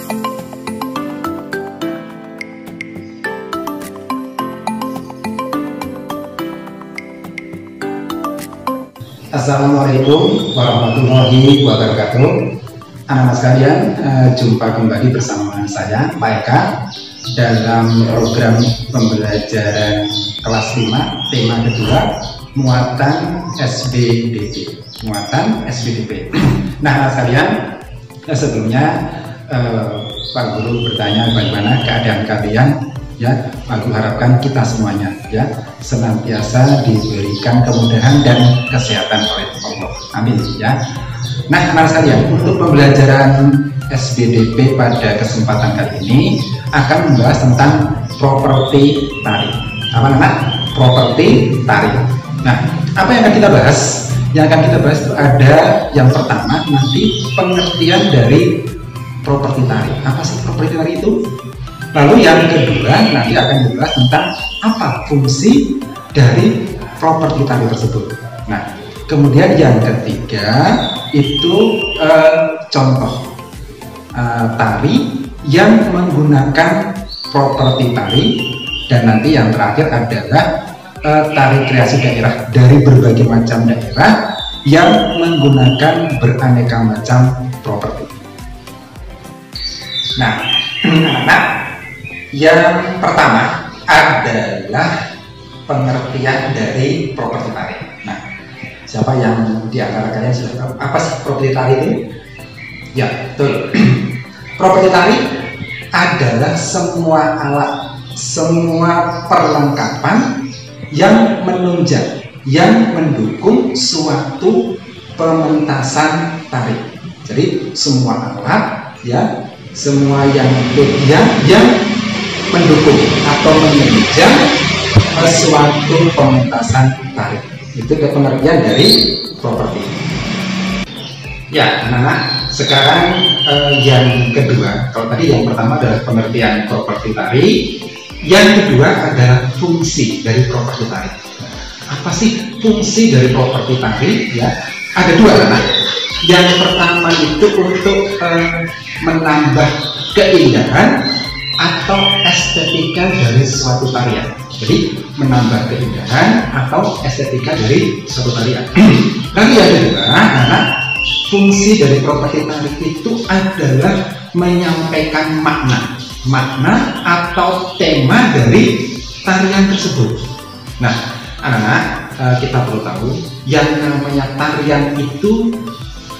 Assalamualaikum warahmatullahi wabarakatuh. Anak-anak sekalian, jumpa kembali bersama saya, Pak Eka, dalam program pembelajaran kelas 5, tema kedua, muatan SBDP. Nah, anak sekalian, sebelumnya Pak Guru bertanya bagaimana keadaan kalian. Ya, aku harapkan kita semuanya ya senantiasa diberikan kemudahan dan kesehatan oleh Allah. Amin ya. Nah, anak sekalian, untuk pembelajaran SBDP pada kesempatan kali ini akan membahas tentang properti tari. Apa nama? Properti tari. Nah, apa yang akan kita bahas? Yang akan kita bahas itu ada yang pertama nanti pengertian dari properti tari. Apa sih properti tari itu? Lalu yang kedua nanti akan dibahas tentang apa fungsi dari properti tari tersebut. Nah, kemudian yang ketiga itu contoh tari yang menggunakan properti tari, dan nanti yang terakhir adalah tari kreasi daerah dari berbagai macam daerah yang menggunakan beraneka macam properti. Nah, anak-anak, yang pertama adalah pengertian dari properti tari. Nah, siapa yang di antara kalian sudah tahu apa sih properti tari itu? Ya, betul. Properti tari adalah semua alat, semua perlengkapan yang menunjang, yang mendukung suatu pementasan tari. Jadi semua alat, ya, semua yang mendukung atau menunjang suatu pementasan tari. Itu pengertian dari properti. Ya, anak-anak, sekarang yang kedua. Kalau tadi yang pertama adalah pengertian properti tari, yang kedua adalah fungsi dari properti tari. Apa sih fungsi dari properti tari? Ya, ada dua, anak. Yang pertama itu untuk menambah keindahan atau estetika dari suatu tarian. Jadi menambah keindahan atau estetika dari suatu tarian. Lalu yang kedua, anak, fungsi dari properti tari itu adalah menyampaikan makna atau tema dari tarian tersebut. Nah, anak-anak, kita perlu tahu yang namanya tarian itu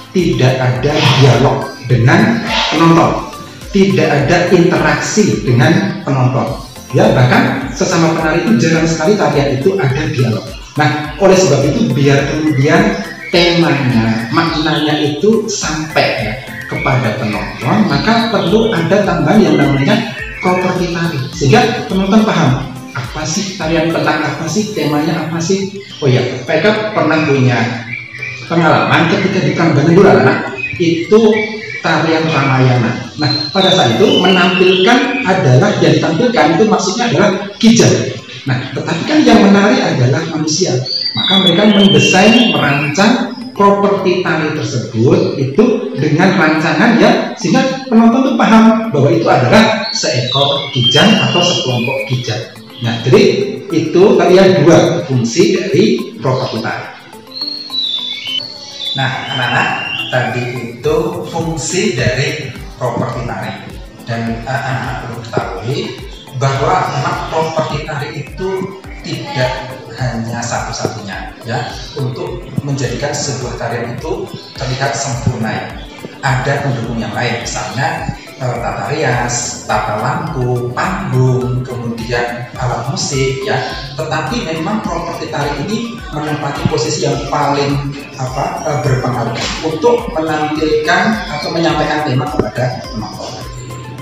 tidak ada dialog dengan penonton, tidak ada interaksi dengan penonton. Ya, bahkan sesama penari itu jarang sekali tarian itu ada dialog. Nah, oleh sebab itu biar kemudian temanya, maknanya itu sampai ya kepada penonton, maka perlu ada tambahan yang namanya properti tari, sehingga penonton paham apa sih tarian, tentang apa sih, temanya apa sih. Oh ya, mereka pernah punya pengalaman ketika di Prambanan dulu, anak, itu tarian Ramayana. Nah, pada saat itu menampilkan adalah, yang ditampilkan itu maksudnya adalah kijang. Nah, tetapi kan yang menari adalah manusia. Maka mereka mendesain, merancang properti tari tersebut itu dengan rancangan ya, sehingga penonton itu paham bahwa itu adalah seekor kijang atau sekelompok kijang. Nah, jadi itu tadi ya dua fungsi dari properti tari. Nah, anak-anak, tadi itu fungsi dari properti tari, dan anak-anak perlu ketahui bahwa memang properti tari itu tidak hanya satu-satunya ya untuk menjadikan sebuah tarian itu terlihat sempurna. Ada pendukung yang lain, misalnya tata rias, tata lampu, panggung, kemudian alat musik ya. Tetapi memang properti tari ini menempati posisi yang paling berpengaruh untuk menampilkan atau menyampaikan tema kepada penonton.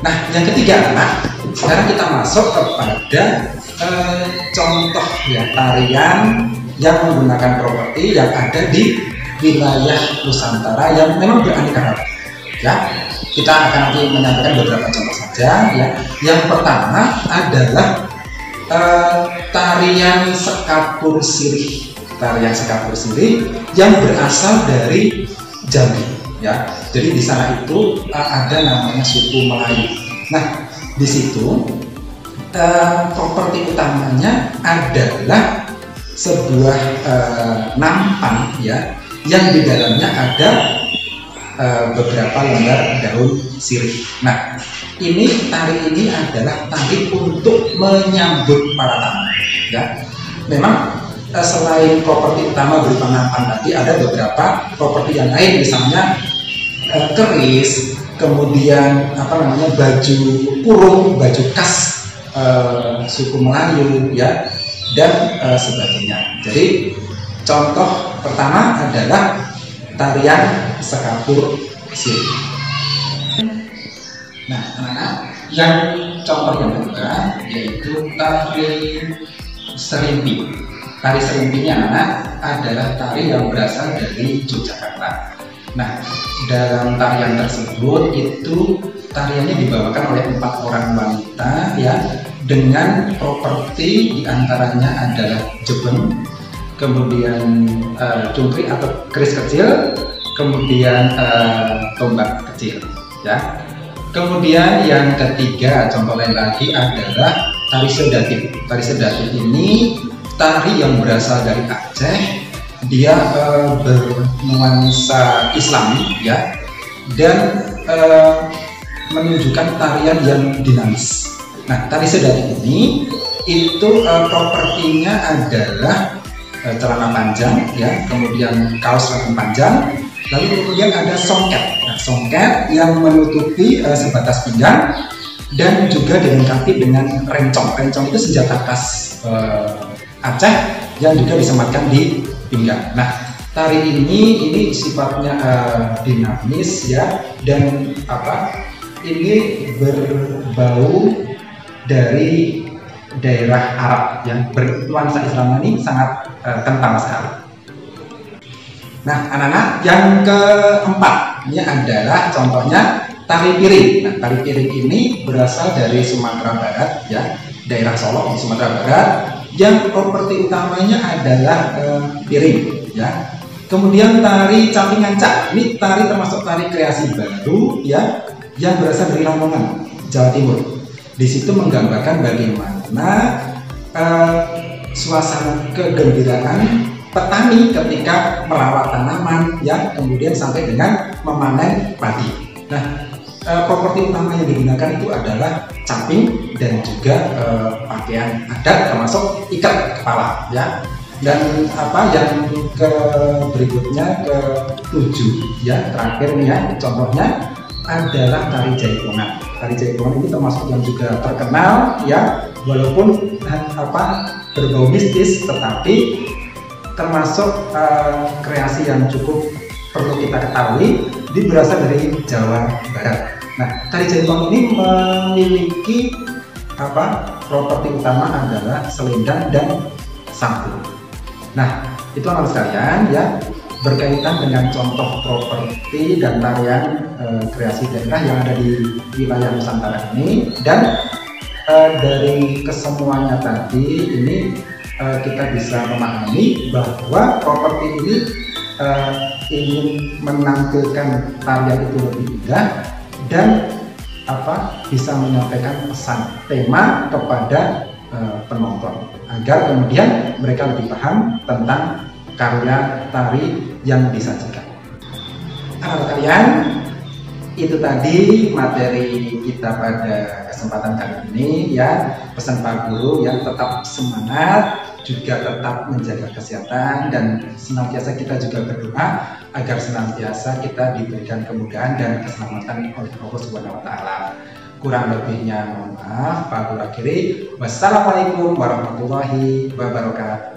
Nah, yang ketiga, anak, sekarang kita masuk kepada contoh ya tarian yang menggunakan properti yang ada di wilayah Nusantara yang memang beraneka ragam. Ya, kita akan nanti menyampaikan beberapa contoh saja. Ya, yang pertama adalah tarian Sekapur Sirih. Tarian Sekapur Sirih yang berasal dari Jambi. ya. Jadi di sana itu ada namanya suku Melayu. Nah, di situ properti utamanya adalah sebuah nampan ya, yang di dalamnya ada beberapa lembar daun sirih. Nah, tari ini adalah tari untuk menyambut para tamu ya. Memang selain properti utama berupa nampan tadi, ada beberapa properti yang lain, misalnya keris, kemudian baju kurung, baju khas suku Melayu ya, dan sebagainya. Jadi contoh pertama adalah tarian sekapur sirih. Nah, anak-anak, yang contoh yang kedua yaitu tari serimpi. Tari serimpi ini anak-anak adalah tari yang berasal dari Yogyakarta. Nah, dalam tarian tersebut itu tariannya dibawakan oleh 4 orang wanita ya, dengan properti diantaranya adalah jebeng, kemudian cungkri atau keris kecil, kemudian tombak kecil ya. Kemudian yang ketiga contoh lain lagi adalah tari sedatif. Tari sedatif ini tari yang berasal dari Aceh. Dia bernuansa Islami ya, dan menunjukkan tarian yang dinamis. Nah, tari sedatif ini itu propertinya adalah celana panjang ya, kemudian kaos lengan panjang, lalu kemudian ada songket. Nah, songket yang menutupi sebatas pinggang dan juga dilengkapi dengan rencong. Rencong itu senjata khas Aceh yang juga disematkan di pinggang. Nah, tari ini sifatnya dinamis ya, dan ini berbau dari daerah Arab yang bernuansa Islam, ini sangat kental sekali. Nah, anak-anak, yang keempat ini adalah contohnya tari piring. Nah, tari piring ini berasal dari Sumatera Barat ya, daerah Solok di Sumatera Barat, yang properti utamanya adalah piring ya. Kemudian tari Campingancak, ini tari termasuk tari kreasi baru ya, yang berasal dari Lamongan, Jawa Timur. Di situ menggambarkan bagaimana suasana kegembiraan petani ketika merawat tanaman ya, kemudian sampai dengan memanen padi. Nah, properti utama yang digunakan itu adalah caping dan juga pakaian adat termasuk ikat kepala ya. Dan yang berikutnya ke-7 ya, terakhir nih ya, contohnya adalah tari jaipongan. Tari jaipongan ini termasuk yang juga terkenal ya, walaupun berbau mistis, tetapi termasuk kreasi yang cukup perlu kita ketahui, dia berasal dari Jawa Barat. Nah, tari jaipongan ini memiliki properti utama adalah selendang dan sampul. Nah, itu anak sekalian ya, berkaitan dengan contoh properti dan tarian kreasi daerah yang ada di wilayah Nusantara ini. Dan dari kesemuanya tadi ini kita bisa memahami bahwa properti ini ingin menampilkan tarian itu lebih indah dan bisa menyampaikan pesan tema kepada penonton, agar kemudian mereka lebih paham tentang karya tari yang disajikan. Anak kalian, itu tadi materi kita pada kesempatan kali ini ya. Pesan Pak Guru yang tetap semangat, juga tetap menjaga kesehatan, dan senantiasa kita juga berdoa agar senantiasa kita diberikan kemudahan dan keselamatan oleh Allah Subhanahu wa Ta'ala. Kurang lebihnya mohon maaf. Pak Guru akhiri, wassalamualaikum warahmatullahi wabarakatuh.